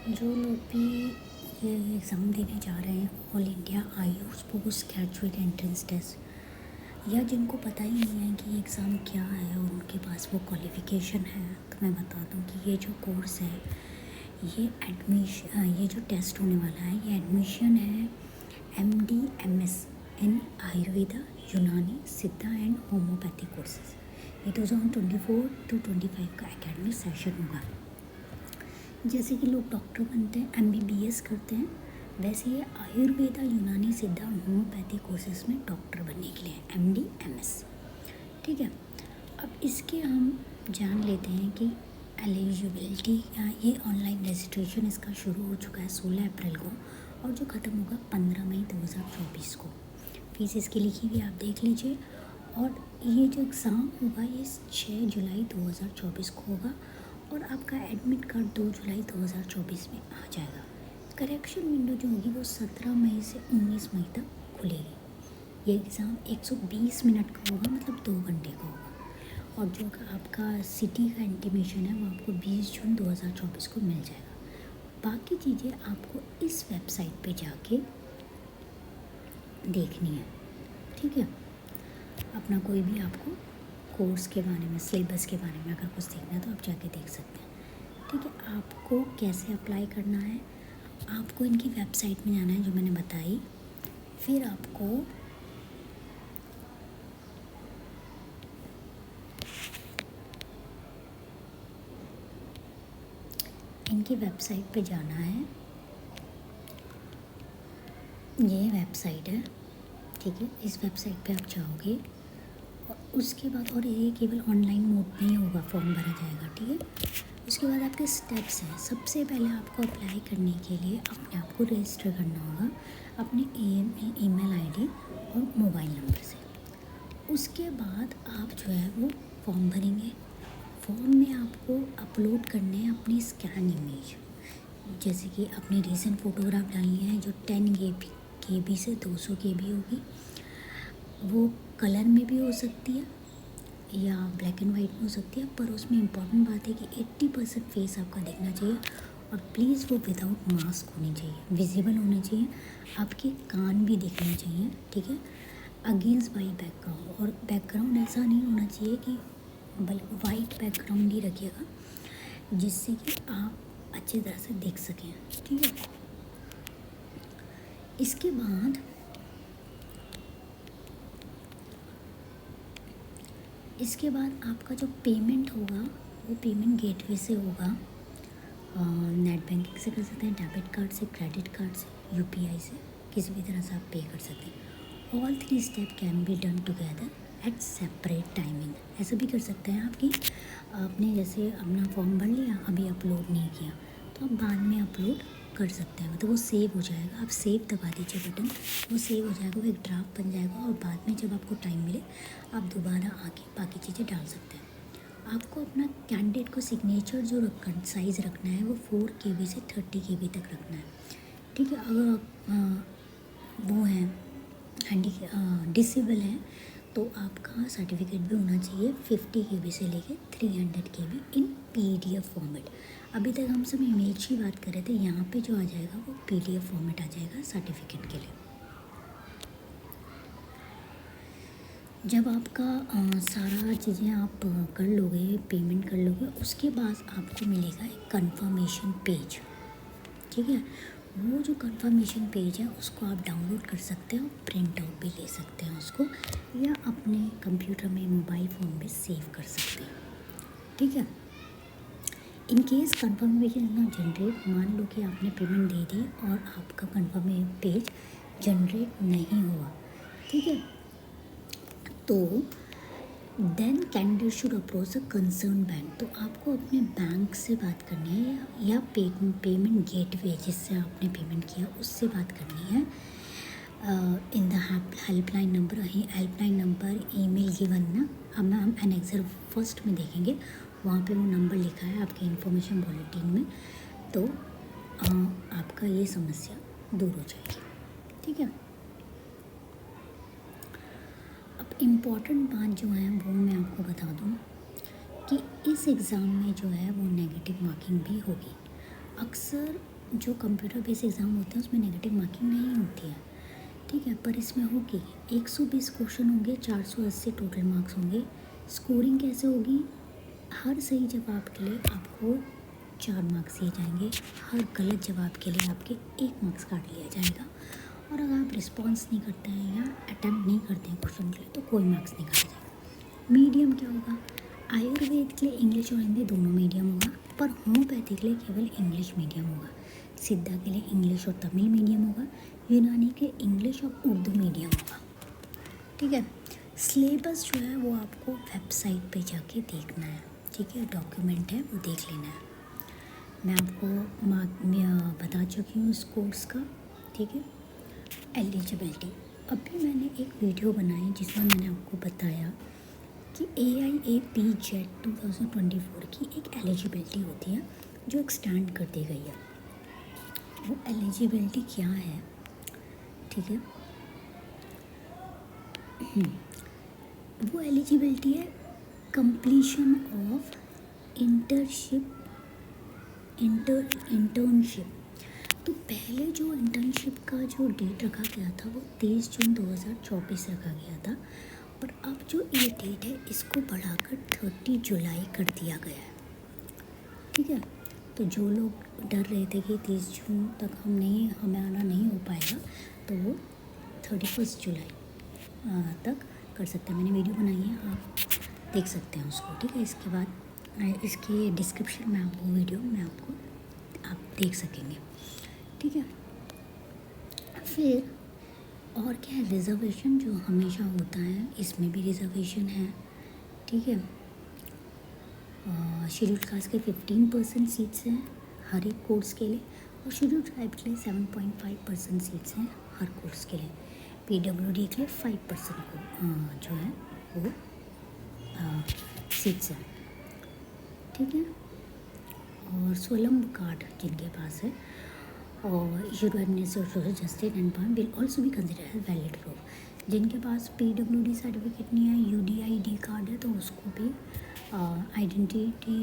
जो लोग भी ये एग्ज़ाम देने जा रहे हैं, all India IELTS post graduate entrance test, या जिनको पता ही नहीं है कि ये एग्ज़ाम क्या है और उनके पास वो क्वालिफ़िकेशन है, तो मैं बता दूं कि ये जो कोर्स है, ये जो टेस्ट होने वाला है, ये एडमिशन है MD MS इन आयुर्वेदा, यूनानी, सिद्धा एंड होम्योपैथी कोर्सेज। ये 2024 to 25 का एकेडमिक सेशन होगा। जैसे कि लोग डॉक्टर बनते हैं, MBBS करते हैं, वैसे ये आयुर्वेदा, यूनानी, सिद्धा, होम्योपैथी कोर्सेज में डॉक्टर बनने के लिए MD MS। ठीक है, अब इसके हम जान लेते हैं कि एलिजिबिलिटी, ये ऑनलाइन रजिस्ट्रेशन इसका शुरू हो चुका है 16 अप्रैल को और जो ख़त्म होगा 15 मई 2024 को। फीस इसकी लिखी हुई आप देख लीजिए। और ये जो एग्ज़ाम होगा ये 6 जुलाई 2024 को होगा और आपका एडमिट कार्ड 2 जुलाई 2024 में आ जाएगा। करेक्शन विंडो जो होगी वो 17 मई से 19 मई तक खुलेगी। ये एग्ज़ाम 120 मिनट का होगा, मतलब 2 घंटे का होगा। और जो आपका सिटी का इंटीमेशन है वो आपको 20 जून 2024 को मिल जाएगा। बाकी चीज़ें आपको इस वेबसाइट पे जाके देखनी है। ठीक है, अपना कोई भी आपको कोर्स के बारे में, सिलेबस के बारे में अगर कुछ देखना है तो आप जाके देख सकते हैं। ठीक है, आपको कैसे अप्लाई करना है, आपको इनकी वेबसाइट में जाना है जो मैंने बताई, फिर आपको इनकी वेबसाइट पे जाना है। ये वेबसाइट है, ठीक है, इस वेबसाइट पे आप जाओगे और उसके बाद, और ये केवल ऑनलाइन मोड में ही होगा, फॉर्म भरा जाएगा। ठीक है, उसके बाद आपके स्टेप्स हैं। सबसे पहले आपको अप्लाई करने के लिए अपने आप को रजिस्टर करना होगा अपने ईमेल आईडी और मोबाइल नंबर से। उसके बाद आप जो है वो फॉर्म भरेंगे। फॉर्म में आपको अपलोड करने हैं अपनी स्कैन इमेज, जैसे कि अपनी रीसेंट फ़ोटोग्राफ डालनी है जो 10 KB से 200 KB होगी। वो कलर में भी हो सकती है या ब्लैक एंड वाइट में हो सकती है, पर उसमें इम्पॉर्टेंट बात है कि 80% फेस आपका दिखना चाहिए और प्लीज़ वो विदाउट मास्क होनी चाहिए, विजिबल होने चाहिए, आपके कान भी दिखने चाहिए। ठीक है, अगेंस्ट वाइट बैकग्राउंड, और बैकग्राउंड ऐसा नहीं होना चाहिए कि बल्कि वाइट बैकग्राउंड ही रखिएगा जिससे कि आप अच्छी तरह से देख सकें। ठीक है, इसके बाद आपका जो पेमेंट होगा वो पेमेंट गेटवे से होगा। नेट बैंकिंग से कर सकते हैं, डेबिट कार्ड से, क्रेडिट कार्ड से, UPI से, किसी भी तरह से आप पे कर सकते हैं। All 3 step can be done together at separate timing. ऐसा भी कर सकते हैं आपकी, आपने जैसे अपना फॉर्म भर लिया, अभी अपलोड नहीं किया तो आप बाद में अपलोड कर सकते हैं, मतलब वो सेव हो जाएगा। आप सेव दबा दीजिए बटन, वो सेव हो जाएगा, वो एक ड्राफ्ट बन जाएगा और बाद में जब आपको टाइम मिले आप दोबारा आके बाकी चीज़ें डाल सकते हैं। आपको अपना कैंडिडेट को सिग्नेचर जो साइज़ रखना है वो 4 KB से 30 KB तक रखना है। ठीक है, अगर आप वो हैं डिसेबल हैं तो आपका सर्टिफिकेट भी होना चाहिए 50 KB से लेके 300 KB इन PDF फॉर्मेट। अभी तक हम सब इमेज की बात कर रहे थे, यहाँ पे जो आ जाएगा वो PDF फॉर्मेट आ जाएगा सर्टिफिकेट के लिए। जब आपका सारा चीज़ें आप कर लोगे, पेमेंट कर लोगे, उसके बाद आपको मिलेगा एक कंफर्मेशन पेज। ठीक है, वो जो कंफर्मेशन पेज है उसको आप डाउनलोड कर सकते हो, प्रिंट आउट भी ले सकते हैं उसको, या अपने कंप्यूटर में, मोबाइल फ़ोन में सेव कर सकते हैं। ठीक है, इन केस कंफर्मेशन ना जनरेट, मान लो कि आपने पेमेंट दे दी और आपका कंफर्मेशन पेज जनरेट नहीं हुआ, ठीक है, तो then candidate should approach the concern bank. तो आपको अपने बैंक से बात करनी है या पेमेंट गेटवे जिससे आपने पेमेंट किया उससे बात करनी है। In the helpline number email given ना, अब हम एनेक्सर फर्स्ट में देखेंगे, वहाँ पे वो नंबर लिखा है आपके इन्फॉर्मेशन बुलेटिन में, तो आपका ये समस्या दूर हो जाएगी। ठीक है, अब इम्पॉर्टेंट बात जो है वो मैं आपको बता दूं कि इस एग्ज़ाम में जो है वो नेगेटिव मार्किंग भी होगी। अक्सर जो कंप्यूटर बेस्ड एग्ज़ाम होते हैं उसमें नेगेटिव मार्किंग नहीं होती है, ठीक है। पर इसमें होगी 120 क्वेश्चन होंगे, 480 टोटल मार्क्स होंगे। स्कोरिंग कैसे होगी? हर सही जवाब के लिए आपको 4 मार्क्स दिए जाएंगे, हर गलत जवाब के लिए आपके 1 मार्क्स काट लिया जाएगा। और अगर आप रिस्पॉन्स नहीं करते हैं या अटैम्प्ट नहीं करते हैं क्वेश्चन के लिए तो कोई मार्क्स नहीं काटा जाएगा। मीडियम क्या होगा? आयुर्वेद के लिए इंग्लिश और हिंदी दोनों मीडियम होगा, पर होम्योपैथी के लिए केवल इंग्लिश मीडियम होगा। सिद्धा के लिए इंग्लिश और तमिल मीडियम होगा। यूनानी के इंग्लिश और उर्दू मीडियम होगा, ठीक है। सिलेबस जो है वो आपको वेबसाइट पे जाके देखना है, ठीक है। डॉक्यूमेंट है वो देख लेना है। मैं आपको बता चुकी हूँ इस कोर्स का, ठीक है। एलिजिबिलिटी, अभी मैंने एक वीडियो बनाई जिसमें मैंने आपको बताया कि AIAP-JET 2024 की एक एलिजिबिलिटी होती है जो एक्सटेंड कर दी गई है। वो एलिजिबिलिटी क्या है, ठीक है। वो एलिजिबिलिटी है कंप्लीशन ऑफ इंटर्नशिप। तो पहले जो इंटर्नशिप का जो डेट रखा गया था वो 23 जून 2024 रखा गया था, और अब जो ये डेट है इसको बढ़ाकर 30 जुलाई कर दिया गया है, ठीक है। तो जो लोग डर रहे थे कि 30 जून तक हमें आना नहीं हो पाएगा, तो वो 31 जुलाई तक कर सकते हैं। मैंने वीडियो बनाई है, आप देख सकते हैं उसको, ठीक है। इसके बाद इसकी डिस्क्रिप्शन में आपको वीडियो में आपको आप देख सकेंगे, ठीक है। फिर और क्या है, रिज़र्वेशन जो हमेशा होता है इसमें भी रिज़र्वेशन है, ठीक है। शेड्यूल्ड कास्ट के 15% सीट्स हैं हर एक कोर्स के लिए, और शेड्यूल्ड ट्राइब के लिए 7.5% सीट्स हैं हर कोर्स के लिए। PWD के लिए 5% को जो है वो सीट्स हैं, ठीक है। और स्वलंब कार्ड जिनके पास है और issued by minister of social justice and point will also भी कंसिडर एज वैलिड प्रूफ। जिनके पास PWD सर्टिफिकेट नहीं है, UDID कार्ड है, तो उसको भी आइडेंटिटी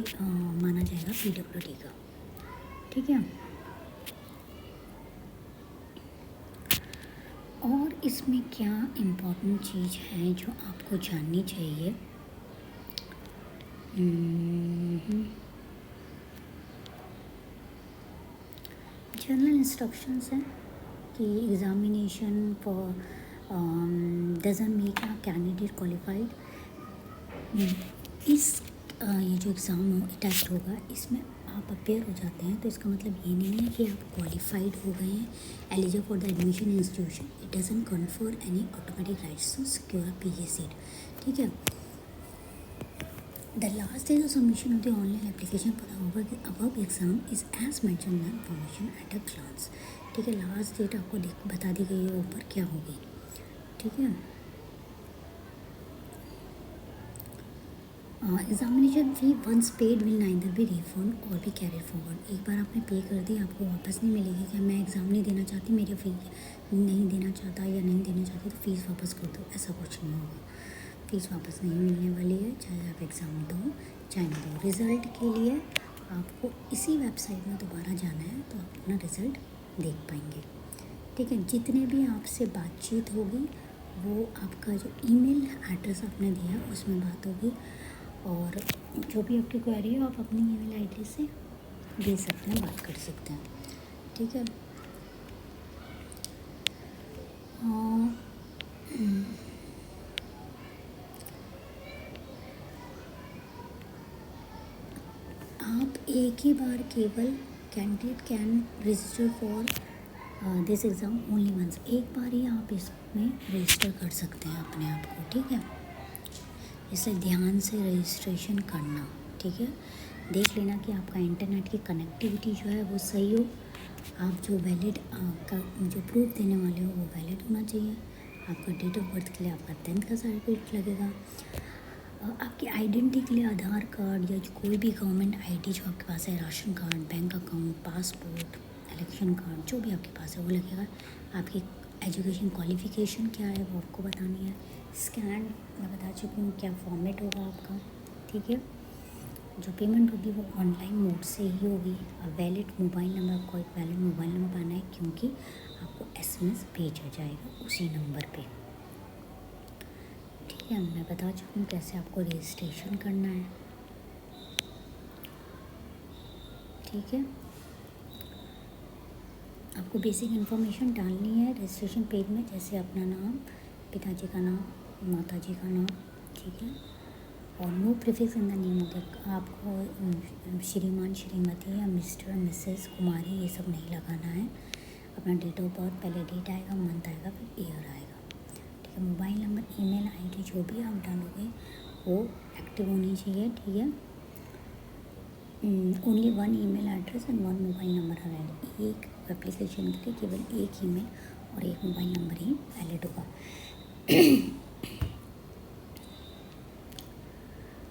माना जाएगा PWD का, ठीक है। और इसमें क्या इम्पोर्टेंट चीज़ है जो आपको जाननी चाहिए? जनरल इंस्ट्रक्शंस हैं कि examination for doesn't make a candidate qualified. इस ये जो एग्ज़ाम टेस्ट होगा इसमें आप अपेयर हो जाते हैं तो इसका मतलब ये नहीं है कि आप क्वालिफाइड हो गए हैं, eligible for the admission institution. It doesn't confer any automatic rights to secure a PG seat, ठीक है। The last day of submission of the online application for the above exam is as mentioned in the information at a glance, ठीक है। Last date आपको बता दी गई है ऊपर क्या होगी, ठीक है। Examination fee once paid will neither be refund or be carry forward. एक बार आपने पे कर दी आपको वापस नहीं मिलेगी कि मैं एग्ज़ाम नहीं देना चाहती, मेरी फ़ी नहीं देना चाहता या नहीं देना चाहती तो फ़ीस वापस कर दो, ऐसा कुछ नहीं होगा। फ़ीस वापस नहीं मिलने वाली है, चाहे आप एग्ज़ाम दो चाहे ना दो। रिज़ल्ट के लिए आपको इसी वेबसाइट में दोबारा जाना है तो आप अपना रिज़ल्ट देख पाएंगे, ठीक है। जितने भी आपसे बातचीत होगी वो आपका जो ईमेल एड्रेस आपने दिया उसमें बात होगी, और जो भी आपकी क्वेरी है आप अपनी ईमेल आईडी से दे सकते हैं, बात कर सकते हैं, ठीक है। आप एक ही बार केवल candidate can register for this exam only once, एक बार ही आप इसमें रजिस्टर कर सकते हैं अपने आप को, ठीक है। इसलिए ध्यान से रजिस्ट्रेशन करना, ठीक है। देख लेना कि आपका इंटरनेट की कनेक्टिविटी जो है वो सही हो, आप जो वैलिड का जो प्रूफ देने वाले हो वो वैलिड होना चाहिए। आपका डेट ऑफ बर्थ के लिए आपका 10th का सर्टिफिकेट लगेगा, आपकी आइडेंटिटी के लिए आधार कार्ड या जो कोई भी गवर्नमेंट आईडी जो आपके पास है, ration card, bank account, passport, election card, जो भी आपके पास है वो लगेगा। आपकी एजुकेशन क्वालिफ़िकेशन क्या है वो आपको बतानी है। स्कैन मैं बता चुकी हूँ क्या फॉर्मेट होगा आपका, ठीक है। जो पेमेंट होगी वो ऑनलाइन मोड से ही होगी। वैलिड मोबाइल नंबर, आपको एक वैलिड मोबाइल नंबर पाना है, क्योंकि आपको SMS भेजा जाएगा उसी नंबर पे। ठीक है, मैं बता चुकी हूँ कैसे आपको रजिस्ट्रेशन करना है। ठीक है, आपको बेसिक इन्फॉर्मेशन डालनी है रजिस्ट्रेशन पेज में, जैसे अपना नाम, पिताजी का नाम, माताजी का नाम। ठीक है, और no prefix in the name of the, आपको श्रीमान, श्रीमती या मिस्टर, मिसेस, कुमारी ये सब नहीं लगाना है। अपना डेट ऑफ बर्थ, पहले डेट आएगा, मंथ आएगा, फिर ईयर आएगा। ठीक है, मोबाइल नंबर, ईमेल आईडी जो भी आप डालोगे वो एक्टिव होनी चाहिए। ठीक है, only 1 email address and 1 mobile number है वैलिड। एक एप्लीकेशन के लिए केवल 1 ईमेल और 1 मोबाइल नंबर ही वैलिड होगा।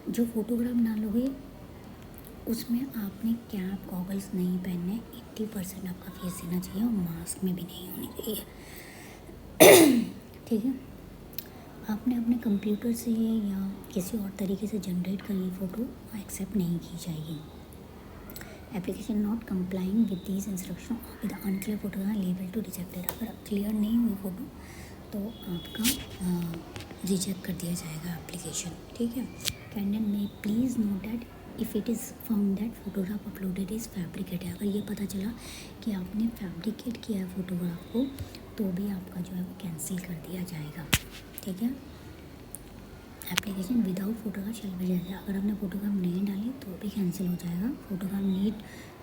जो फोटोग्राफ डालोगे उसमें आपने कैप, गॉगल्स नहीं पहनने, 80% आपका फेस देना चाहिए और मास्क में भी नहीं होनी चाहिए। ठीक है, आपने अपने कंप्यूटर से या किसी और तरीके से जनरेट करी फ़ोटो एक्सेप्ट नहीं की जाएगी। Application not complying with these instruction with unclear photo liable to rejected. अगर क्लियर नहीं हुई फ़ोटो तो आपका रिजेक्ट कर दिया जाएगा एप्लीकेशन। ठीक है, कैंडिडेट में please note that if it is found that photograph uploaded is fabricated. अगर ये पता चला कि आपने फैब्रिकेट किया है फ़ोटोग्राफ को, तो भी आपका जो है वो कैंसिल कर दिया जाएगा। ठीक है, application without photograph shall be rejected. अगर आपने फोटोग्राफ नहीं डाली तो भी कैंसिल हो जाएगा। Photograph need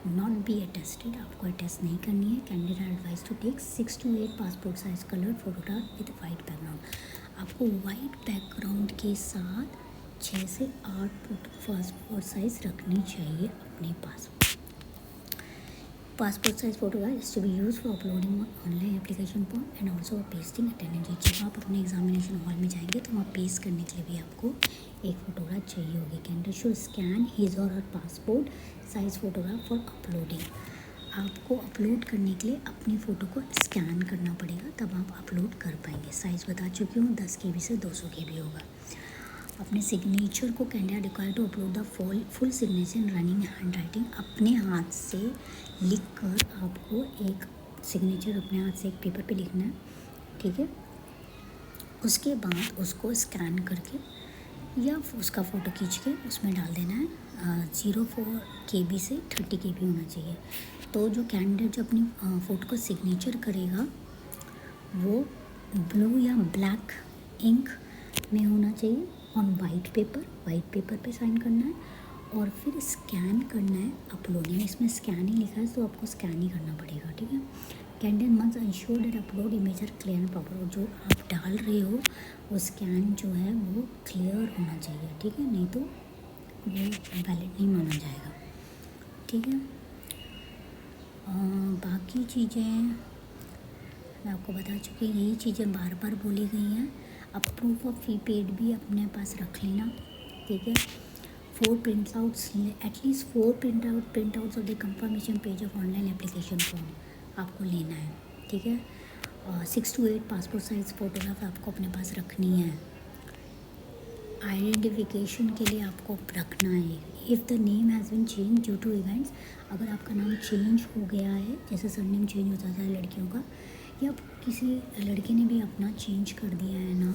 not be attested, आपको अटेस्ट नहीं करनी है। Candidate advise to take 6 to 8 passport size colour photograph with white background. आपको वाइट बैकग्राउंड के साथ 6 से 8 पासपोर्ट साइज रखनी चाहिए अपने पास। Passport size photograph is to be use for uploading online application form and also pasting attendance. जब आप अपने एग्जामिनेशन हॉल में जाएंगे तो वहाँ पेस्ट करने के लिए भी आपको एक फ़ोटोग्राफ चाहिए होगी। Candidate should scan his or her passport size photograph for uploading. आपको अपलोड करने के लिए अपनी फ़ोटो को स्कैन करना पड़ेगा, तब आप अपलोड कर पाएंगे। साइज़ बता चुकी हूँ, 10 KB से 200 KB होगा। अपने सिग्नेचर को candidate require to upload the full signature in running handwriting. अपने हाथ से लिख कर आपको एक सिग्नेचर अपने हाथ से एक पेपर पे लिखना है। ठीक है, उसके बाद उसको स्कैन करके या उसका फ़ोटो खींच के उसमें डाल देना है। 04 KB से 30 KB होना चाहिए। तो जो कैंडिडेट जो अपनी फ़ोटो का सिग्नेचर करेगा वो ब्लू या ब्लैक इंक में होना चाहिए ऑन वाइट पेपर पे साइन करना है और फिर स्कैन करना है अपलोड। यानी इसमें स्कैन ही लिखा है तो आपको स्कैन ही करना पड़ेगा। ठीक है, candidate must ensure that upload image are clear and proper. जो आप डाल रहे हो वो स्कैन जो है वो क्लियर होना चाहिए। ठीक है, नहीं तो वो वैलिड नहीं माना जाएगा। ठीक है, बाकी चीज़ें मैं आपको बता चुकी, यही चीज़ें बार बार बोली गई हैं। अब प्रूफ ऑफ फी पेड भी अपने पास रख लेना। ठीक है, 4 print outs, at least 4 print outs of the confirmation page of online application form आपको लेना है। ठीक है, 6 to 8 पासपोर्ट साइज फ़ोटोग्राफ आपको अपने पास रखनी है। आइडेंटिफिकेशन के लिए आपको रखना है। If the name has been change due to events, अगर आपका नाम चेंज हो गया है, जैसे सरनेम चेंज हो जाता है लड़कियों का, या किसी लड़के ने भी अपना चेंज कर दिया है ना,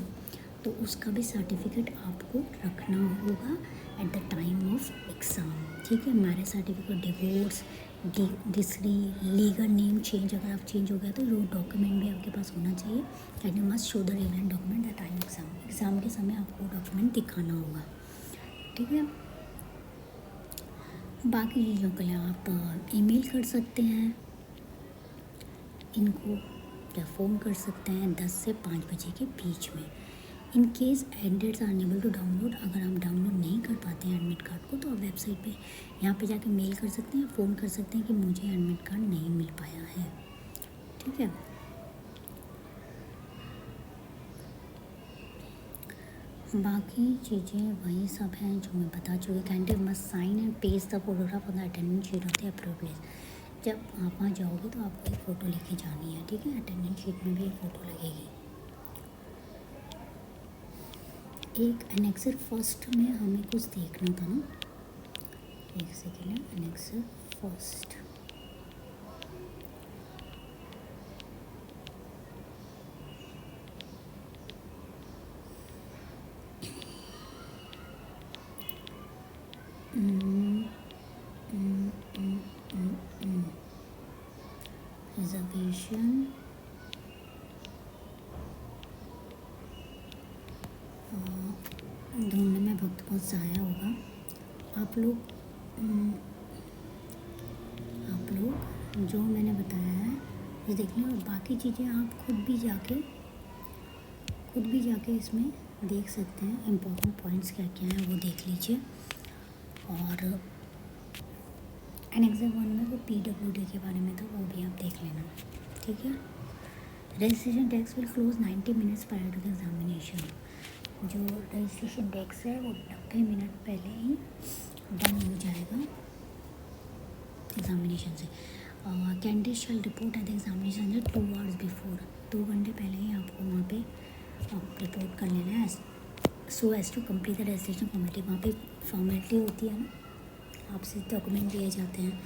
तो उसका भी सर्टिफिकेट आपको रखना होगा at the time of exam. ठीक है, marriage certificate, divorce, degree, legal name change, अगर आप चेंज हो गया तो वो डॉक्यूमेंट भी आपके पास होना चाहिए। And you must show the relevant document at time exam के समय आपको डॉक्यूमेंट दिखाना होगा। ठीक है, बाकी चीज़ों के लिए आप ईमेल कर सकते हैं इनको या फ़ोन कर सकते हैं 10 से 5 बजे के बीच में। In case admits are unable to download, अगर आप डाउनलोड नहीं कर पाते हैं एडमिट कार्ड को, तो आप वेबसाइट पे यहाँ पे जाके मेल कर सकते हैं, फ़ोन कर सकते हैं कि मुझे एडमिट कार्ड नहीं मिल पाया है। ठीक है, बाकी चीज़ें वही सब हैं जो मैं बता चुकी। Candidate must sign and paste the photograph on the attendance sheet of the approved place. जब आप वहाँ जाओगे तो आपको एक फ़ोटो लेके जानी है। ठीक है, अटेंडेंस शीट में भी एक फ़ोटो लगेगी। एक एनेक्सर फर्स्ट में हमें कुछ देखना था ना, एक सेकेंड है, एनेक्स फर्स्ट। रिजर्वेशन ढूंढने में वक्त बहुत ज़ाया होगा। आप लोग जो मैंने बताया है ये देख लें, और बाकी चीज़ें आप खुद भी जाके इसमें देख सकते हैं। इम्पोर्टेंट पॉइंट्स क्या क्या हैं वो देख लीजिए। और एनेक्स 1 में वो PWD के बारे में था, वो भी आप देख लेना, ठीक है। Registration desk will close 90 minutes prior to the examination. जो रजिस्ट्रेशन डेस्क है वो 90 मिनट पहले ही बंद हो जाएगा एग्जामिनेशन से। Candidate shell report at the examination 2 hours before. 2 घंटे पहले ही आपको वहाँ पे रिपोर्ट कर लेना है, so as to complete the registration formality. वहाँ पे फॉर्मेलिटी होती है ना, आपसे डॉक्यूमेंट लिए जाते हैं,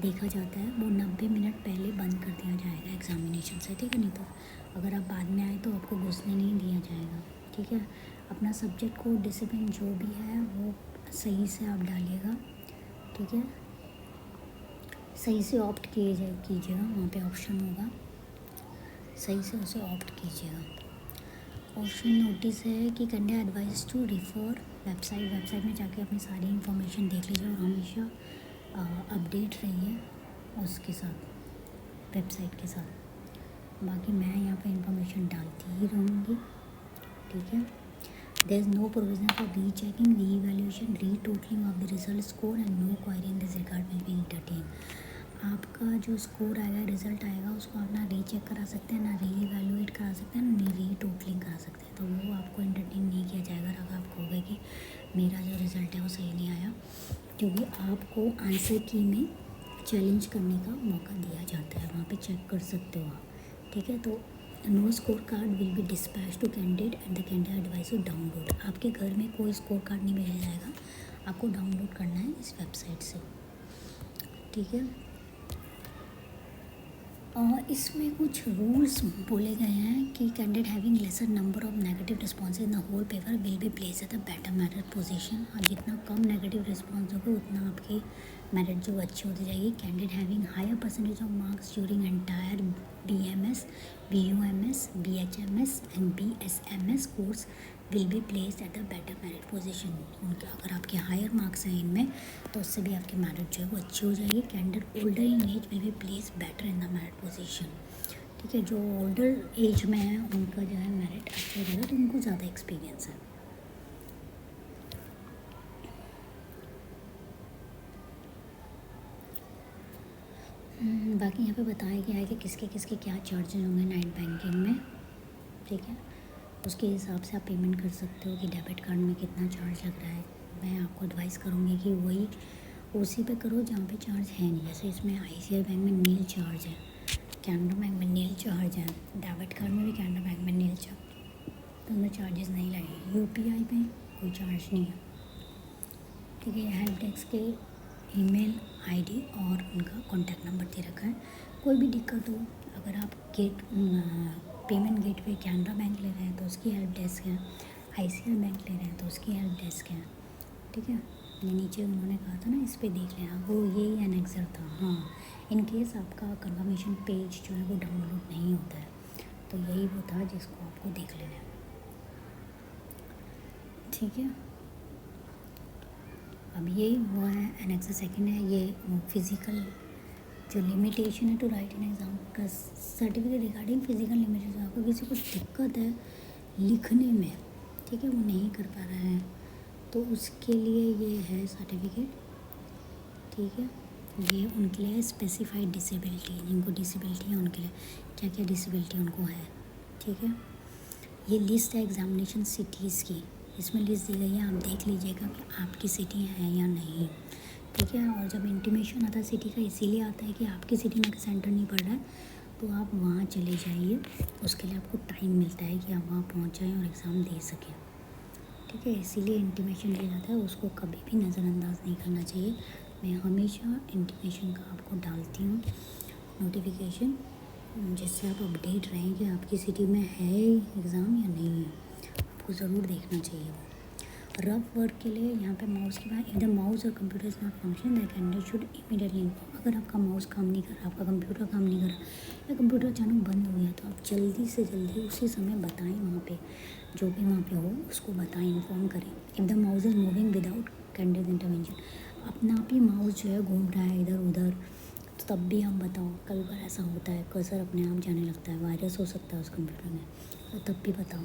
देखा जाता है, वो 90 मिनट पहले बंद कर दिया जाएगा एग्जामिनेशन से, ठीक है। नहीं तो अगर आप बाद में आए तो आपको घुसने नहीं दिया जाएगा, ठीक है। अपना सब्जेक्ट को डिसिप्लिन जो भी है वो सही से आप डालिएगा, ठीक है। सही से ऑप्ट कीजिएगा, वहाँ पे ऑप्शन होगा, सही से उसे ऑप्ट कीजिएगा। क्वेश्चन नोटिस है कि candidate advise to refer website में जाके अपनी सारी इन्फॉर्मेशन देख लीजिए और हमेशा अपडेट रहिए उसके साथ, वेबसाइट के साथ। बाकी मैं यहाँ पे इंफॉर्मेशन डालती ही रहूँगी, ठीक है। There is no provision for rechecking, reevaluation, retotaling of the result score and no query in this regard will be entertain. आपका जो स्कोर आएगा, रिज़ल्ट आएगा, उसको आप ना रीचेक करा सकते हैं, ना रीइवैल्यूएट करा सकते हैं, ना रीटोटलिंग करा सकते हैं। तो वो आपको एंटरटेन नहीं किया जाएगा अगर आप कहोगे कि मेरा जो रिज़ल्ट है वो सही नहीं आया, क्योंकि आपको आंसर की में चैलेंज करने का मौका दिया जाता है, वहाँ पे चेक कर सकते हो आप, ठीक है। तो no score card will be dispatch to candidate and the candidate advise to download. आपके घर में कोई स्कोर कार्ड नहीं भेजा जाएगा, आपको डाउनलोड करना है इस वेबसाइट से, ठीक है। इसमें कुछ रूल्स बोले गए हैं कि candidate having lesser number of negative responses in the whole paper will be place at the better merit position. और जितना कम नेगेटिव रिस्पॉन्स होगा उतना आपकी मेरिट जो अच्छी होती जाएगी। Candidate having higher percentage of marks during entire BMS, BUMS, BHMS and BSMS course will be placed at the better merit position. उनके अगर आपके हायर मार्क्स हैं इनमें तो उससे भी आपकी मेरिट जो है वो अच्छी हो जाएगी। Candidate older in age will be place better in the merit position, ठीक है। जो ओल्डर एज में है उनका जो है मेरिट अच्छा हो जाएगा, तो उनको ज़्यादा एक्सपीरियंस है। बाकी यहाँ पे बताया गया है कि किसके किसके क्या चार्जेस होंगे नाइट बैंकिंग में, ठीक है। उसके हिसाब से आप पेमेंट कर सकते हो कि डेबिट कार्ड में कितना चार्ज लग रहा है। मैं आपको एडवाइस करूँगी कि वही उसी पे करो जहाँ पे चार्ज है नहीं। जैसे इसमें ICICI बैंक में नील चार्ज है, कैनरा बैंक में नील चार्ज है, डेबिट कार्ड में भी कैनरा बैंक में नील चार्ज, तो उनमें चार्जेस नहीं लगे। UPI पे कोई चार्ज नहीं है, ठीक है। हेल्प डेस्क के ईमेल ID और उनका कॉन्टैक्ट नंबर दे रखा है। कोई भी दिक्कत हो, अगर आप पेमेंट गेटवे कैनरा बैंक ले रहे हैं तो उसकी हेल्प डेस्क है, ICICI बैंक ले रहे हैं तो उसकी हेल्प डेस्क है, ठीक है। ये नीचे उन्होंने कहा था ना, इस पर देख लेना, वो यही एनेक्सर था। हाँ, इन केस आपका कंफर्मेशन पेज जो है वो डाउनलोड नहीं होता है तो यही वो था जिसको आपको देख लेना है, ठीक है। अब यही हुआ है एनेक्सर सेकंड है। ये फिज़िकल जो लिमिटेशन है टू राइट इन एग्ज़ाम का सर्टिफिकेट रिगार्डिंग फिजिकल लिमिटेशन। आपको किसी को दिक्कत है लिखने में, ठीक है, वो नहीं कर पा रहा है तो उसके लिए ये है सर्टिफिकेट, ठीक है। ये उनके लिए स्पेसिफाइड डिसेबिलिटी, जिनको डिसेबिलिटी है उनके लिए क्या क्या डिसेबिलिटी उनको है, ठीक है। ये लिस्ट है एग्जामिनेशन सिटीज़ की, इसमें लिस्ट दी गई है, आप देख लीजिएगा कि आपकी सिटी है या नहीं, ठीक है। और जब इंटीमेशन आता है सिटी का, इसीलिए आता है कि आपकी सिटी में सेंटर नहीं पड़ रहा है तो आप वहाँ चले जाइए, उसके लिए आपको टाइम मिलता है कि आप वहाँ पहुँच जाएँ और एग्ज़ाम दे सकें, ठीक है, इसीलिए इंटीमेशन दिया जाता है, उसको कभी भी नज़रअंदाज नहीं करना चाहिए। मैं हमेशा इंटीमेशन का आपको डालती हूँ नोटिफिकेशन, जिससे आप अपडेट रहें कि आपकी सिटी में है एग्ज़ाम या नहीं है। आपको ज़रूर देखना चाहिए वो। रफ वर्क के लिए यहाँ पे माउस के बाद इधर माउस और computer is not function the candidate should immediately inform. अगर आपका माउस काम नहीं कर रहा, आपका कंप्यूटर काम नहीं कर रहा या कंप्यूटर अचानक बंद हो गया, तो आप जल्दी से जल्दी उसी समय बताएं, वहाँ पे जो भी वहाँ पे हो उसको बताएं, इन्फॉर्म करें। If the mouse is moving without candidate intervention, अपना आप ही माउस जो है घूम रहा है इधर उधर, तो तब भी आप बताओ। कई बार ऐसा होता है, कर्सर अपने आप जाने लगता है, वायरस हो सकता है उस कंप्यूटर में, तो तब भी बताओ।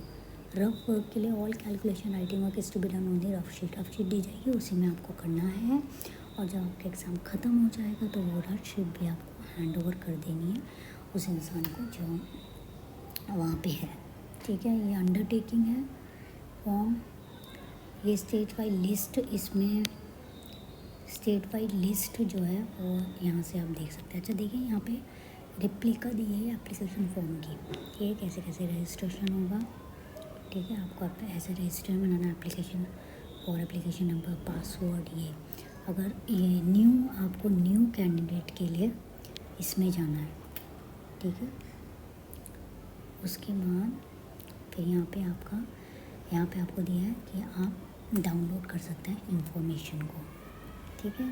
रफ वर्क के लिए all calculation writing work is to be done only rough sheet दी जाएगी, उसी में आपको करना है। और जब आपका एग्ज़ाम ख़त्म हो जाएगा तो वो रफ शीट भी आपको हैंड ओवर कर देनी है उस इंसान को जो वहाँ पे है। ठीक है, ये अंडरटेकिंग है फॉर्म। ये स्टेट वाइड लिस्ट, इसमें स्टेट वाइड लिस्ट जो है वो यहाँ से आप देख सकते हैं। अच्छा देखिए, यहाँ पे रिप्लिका दी है एप्लीकेशन फॉर्म की, ये कैसे कैसे रजिस्ट्रेशन होगा। ठीक है, आपको ऐसे रजिस्टर बनाना एप्लीकेशन और एप्लीकेशन नंबर, पासवर्ड। ये अगर ये न्यू, आपको न्यू कैंडिडेट के लिए इसमें जाना है। ठीक है, उसके बाद फिर यहाँ पे आपको दिया है कि आप डाउनलोड कर सकते हैं इंफॉर्मेशन को। ठीक है,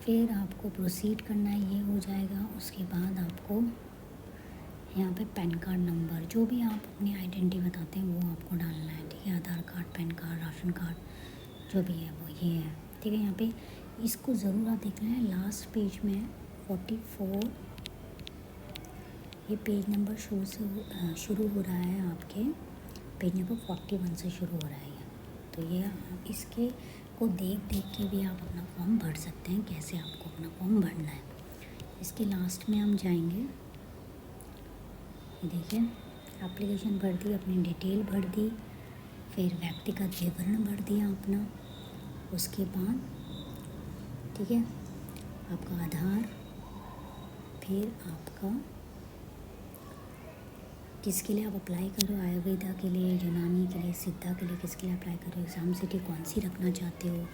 फिर आपको प्रोसीड करना है, ये हो जाएगा। उसके बाद आपको यहाँ पे पैन कार्ड नंबर, जो भी आप अपनी आइडेंटिटी बताते हैं वो आपको डालना है। ठीक है, Aadhaar card, PAN card, ration card जो भी है वो ये है। ठीक है, यहाँ पे इसको ज़रूर आप देख लें, लास्ट पेज में 44, ये पेज नंबर शुरू हो रहा है, आपके पेज नंबर 41 से शुरू हो रहा है ये। तो ये आप इसके को देख के भी आप अपना फॉर्म भर सकते हैं, कैसे आपको अपना फॉर्म भरना है। इसके लास्ट में हम जाएंगे, देखिए एप्लीकेशन भर दी, अपनी डिटेल भर दी, फिर व्यक्तिगत विवरण भर दिया अपना। उसके बाद ठीक है, आपका आधार, फिर आपका किसके लिए आप अप्लाई कर रहे हो, आयुर्वेदा के लिए, यूनानी के लिए, सिद्धा के लिए, किसके लिए अप्लाई कर रहे हो, एग्ज़ाम सिटी कौन सी रखना चाहते हो।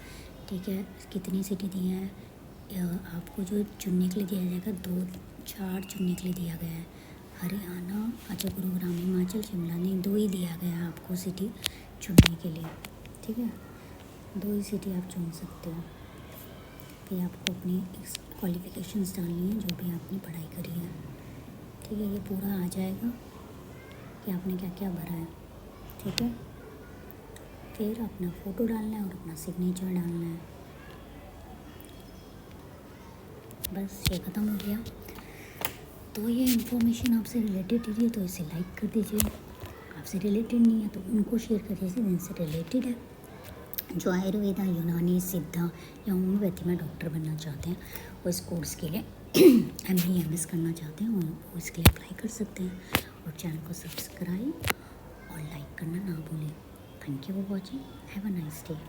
ठीक है, कितनी सिटी दी है आपको, जो चुनने के लिए दिया जाएगा 2-4 चुनने के लिए दिया गया है। हरियाणा, अच्छा गुरुग्राम, हिमाचल, शिमला, नहीं 2 ही दिया गया है आपको सिटी चुनने के लिए। ठीक है, 2 ही सिटी आप चुन सकते हो। फिर आपको अपनी क्वालिफ़िकेशंस डालनी है, जो भी आपने पढ़ाई करी है। ठीक है, ये पूरा आ जाएगा कि आपने क्या क्या भरा है। ठीक है, फिर अपना फ़ोटो डालना है और अपना सिग्नेचर डालना है। बस ये ख़त्म हो गया। तो ये इन्फॉर्मेशन आपसे रिलेटेड है तो इसे लाइक कर दीजिए, आपसे रिलेटेड नहीं है तो उनको शेयर कर दीजिए जिनसे रिलेटेड है। जो आयुर्वेदा, यूनानी, सिद्धा या होम्योपैथी में डॉक्टर बनना चाहते हैं, वो इस कोर्स के लिए MD MS करना चाहते हैं, वो इसके लिए अप्लाई कर सकते हैं। और चैनल को सब्सक्राइब और लाइक करना ना भूलें। Thank you for watching, have a nice day.